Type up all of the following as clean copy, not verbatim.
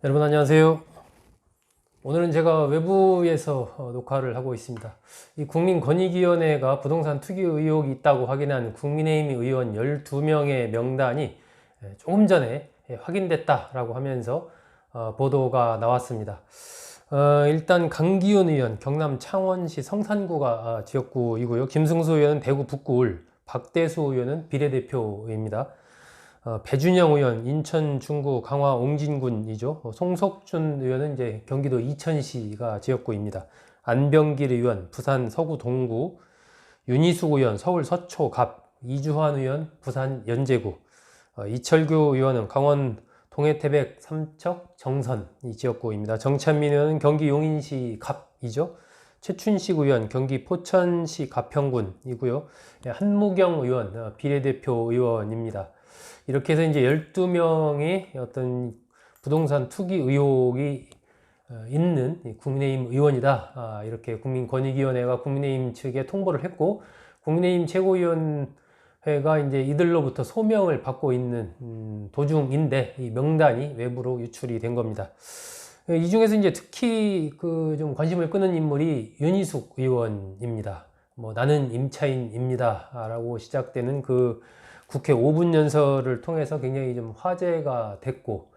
여러분 안녕하세요. 오늘은 제가 외부에서 녹화를 하고 있습니다. 이 국민권익위원회가 부동산 투기 의혹이 있다고 확인한 국민의힘 의원 12명의 명단이 조금 전에 확인됐다라고 하면서 보도가 나왔습니다. 일단 강기훈 의원 경남 창원시 성산구가 지역구이고요. 김승수 의원은 대구 북구을, 박대수 의원은 비례대표입니다. 배준영 의원 인천 중구 강화 옹진군이죠. 송석준 의원은 이제 경기도 이천시가 지역구입니다. 안병길 의원 부산 서구 동구, 윤희숙 의원 서울 서초 갑, 이주환 의원 부산 연제구, 이철규 의원은 강원 동해태백 삼척 정선이 지역구입니다. 정찬민 의원은 경기 용인시 갑이죠. 최춘식 의원 경기 포천시 가평군이고요. 한무경 의원 비례대표 의원입니다. 이렇게 해서 이제 12명의 어떤 부동산 투기 의혹이 있는 국민의힘 의원이다. 이렇게 국민권익위원회가 국민의힘 측에 통보를 했고, 국민의힘 최고위원회가 이제 이들로부터 소명을 받고 있는 도중인데, 이 명단이 외부로 유출이 된 겁니다. 이 중에서 이제 특히 좀 관심을 끄는 인물이 윤희숙 의원입니다. 나는 임차인입니다. 라고 시작되는 국회 5분 연설을 통해서 굉장히 좀 화제가 됐고,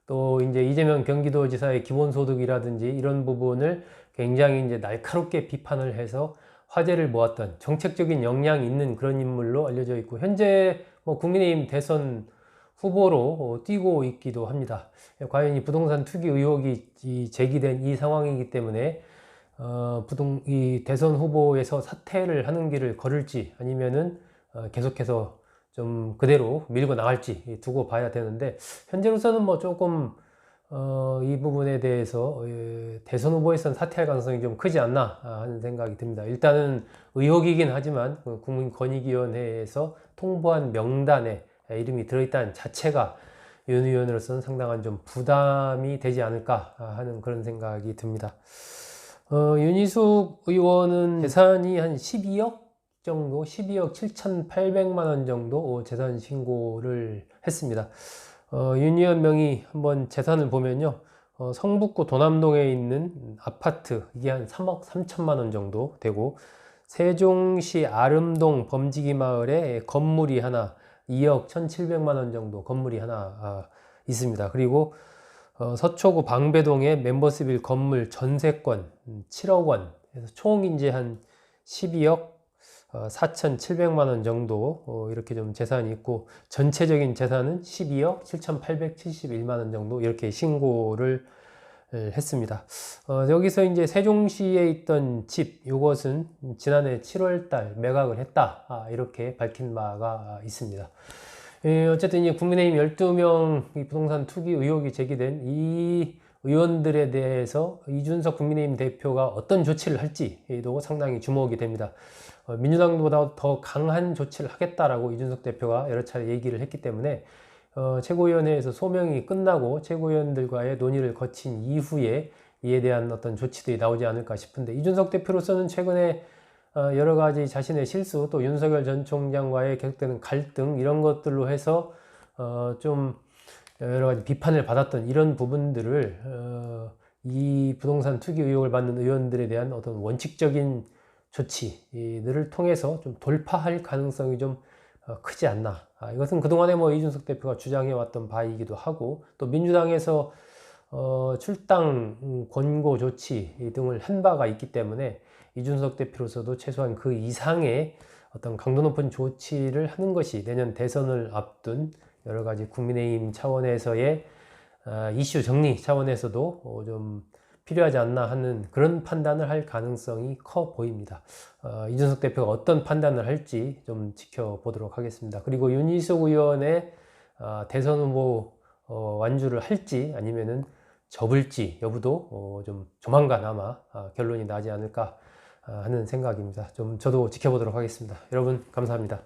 또 이제 이재명 경기도지사의 기본소득이라든지 이런 부분을 굉장히 이제 날카롭게 비판을 해서 화제를 모았던 정책적인 역량이 있는 그런 인물로 알려져 있고, 현재 국민의힘 대선 후보로 뛰고 있기도 합니다. 과연 이 부동산 투기 의혹이 제기된 이 상황이기 때문에 이 대선 후보에서 사퇴를 하는 길을 걸을지 아니면은 계속해서 좀 그대로 밀고 나갈지 두고 봐야 되는데, 현재로서는 조금 이 부분에 대해서 대선 후보에서는 사퇴할 가능성이 좀 크지 않나 하는 생각이 듭니다. 일단은 의혹이긴 하지만 국민권익위원회에서 통보한 명단에 이름이 들어있다는 자체가 윤 의원으로서는 상당한 좀 부담이 되지 않을까 하는 그런 생각이 듭니다. 윤희숙 의원은 재산이 한 12억 정도, 12억 7,800만 원 정도 재산 신고를 했습니다. 윤 의원 명의 한번 재산을 보면요, 성북구 도남동에 있는 아파트 이게 한 3억 3천만 원 정도 되고, 세종시 아름동 범지기 마을에 건물이 하나 2억 1,700만 원 정도 건물이 하나 있습니다. 그리고 서초구 방배동에 멤버스빌 건물 전세권 7억 원 해서 총 이제 한 12억 4,700만 원 정도 이렇게 좀 재산이 있고, 전체적인 재산은 12억 7,871만 원 정도 이렇게 신고를 했습니다. 여기서 이제 세종시에 있던 집, 이것은 지난해 7월 달 매각을 했다. 이렇게 밝힌 바가 있습니다. 어쨌든 이제 국민의힘 12명 부동산 투기 의혹이 제기된 이 의원들에 대해서 이준석 국민의힘 대표가 어떤 조치를 할지도 상당히 주목이 됩니다. 민주당보다 더 강한 조치를 하겠다라고 이준석 대표가 여러 차례 얘기를 했기 때문에 최고위원회에서 소명이 끝나고 최고위원들과의 논의를 거친 이후에 이에 대한 어떤 조치들이 나오지 않을까 싶은데, 이준석 대표로서는 최근에 여러 가지 자신의 실수, 또 윤석열 전 총장과의 계속되는 갈등, 이런 것들로 해서 좀 여러 가지 비판을 받았던 이런 부분들을 이 부동산 투기 의혹을 받는 의원들에 대한 어떤 원칙적인 조치들을 통해서 좀 돌파할 가능성이 좀 크지 않나. 이것은 그동안에 이준석 대표가 주장해왔던 바이기도 하고, 또 민주당에서 출당 권고 조치 등을 한 바가 있기 때문에 이준석 대표로서도 최소한 그 이상의 어떤 강도 높은 조치를 하는 것이 내년 대선을 앞둔 여러 가지 국민의힘 차원에서의 이슈 정리 차원에서도 좀 필요하지 않나 하는 그런 판단을 할 가능성이 커 보입니다. 이준석 대표가 어떤 판단을 할지 좀 지켜보도록 하겠습니다. 그리고 윤희숙 의원의 대선 후보 완주를 할지 아니면은 접을지 여부도 좀 조만간 아마 결론이 나지 않을까 하는 생각입니다. 좀 저도 지켜보도록 하겠습니다. 여러분 감사합니다.